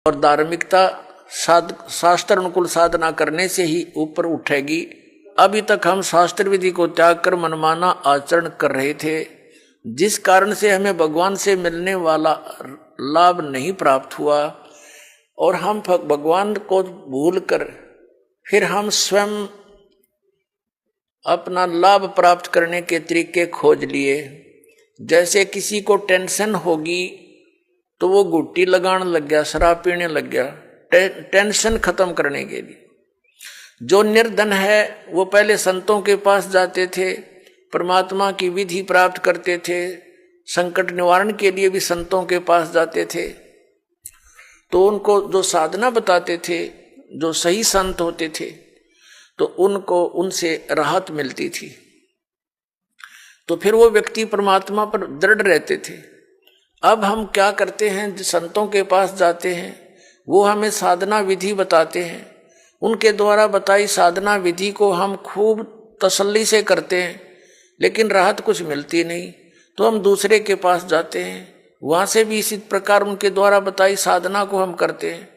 और धार्मिकता शास्त्र अनुकूल साधना करने से ही ऊपर उठेगी। अभी तक हम शास्त्र विधि को त्याग कर मनमाना आचरण कर रहे थे, जिस कारण से हमें भगवान से मिलने वाला लाभ नहीं प्राप्त हुआ, और हम भगवान को भूलकर फिर हम स्वयं अपना लाभ प्राप्त करने के तरीके खोज लिए। जैसे किसी को टेंशन होगी तो वो गुट्टी लगाने लग गया, शराब पीने लग गया, टेंशन खत्म करने के लिए। जो निर्धन है वो पहले संतों के पास जाते थे, परमात्मा की विधि प्राप्त करते थे, संकट निवारण के लिए भी संतों के पास जाते थे, तो उनको जो साधना बताते थे, जो सही संत होते थे, तो उनको उनसे राहत मिलती थी। तो फिर वो व्यक्ति परमात्मा पर दृढ़ रहते थे। अब हम क्या करते हैं, संतों के पास जाते हैं, वो हमें साधना विधि बताते हैं, उनके द्वारा बताई साधना विधि को हम खूब तसल्ली से करते हैं, लेकिन राहत कुछ मिलती नहीं। तो हम दूसरे के पास जाते हैं, वहाँ से भी इसी प्रकार उनके द्वारा बताई साधना को हम करते हैं,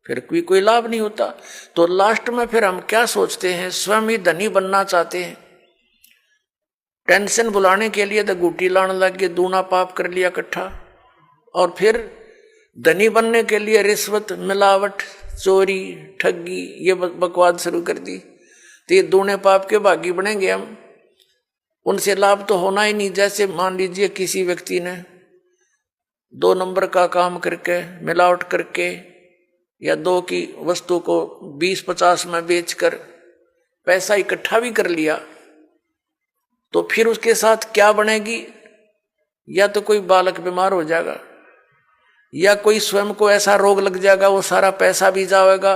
फिर कोई लाभ नहीं होता। तो लास्ट में फिर हम क्या सोचते हैं, स्वयं ही धनी बनना चाहते हैं। टेंशन बुलाने के लिए तो गुटी लाने लग गए, दूना पाप कर लिया इकट्ठा, और फिर धनी बनने के लिए रिश्वत, मिलावट, चोरी, ठगी, ये बकवाद शुरू कर दी। तो ये दूने पाप के भागी बनेंगे हम, उनसे लाभ तो होना ही नहीं। जैसे मान लीजिए किसी व्यक्ति ने 2 नंबर का काम करके, मिलावट करके, या 2 की वस्तु को 20-50 में बेचकर पैसा इकट्ठा भी कर लिया, तो फिर उसके साथ क्या बनेगी? या तो कोई बालक बीमार हो जाएगा, या कोई स्वयं को ऐसा रोग लग जाएगा, वो सारा पैसा भी जाएगा,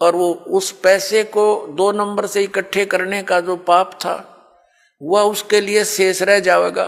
और वो उस पैसे को 2 नंबर से इकट्ठे करने का जो पाप था वह उसके लिए शेष रह जाएगा।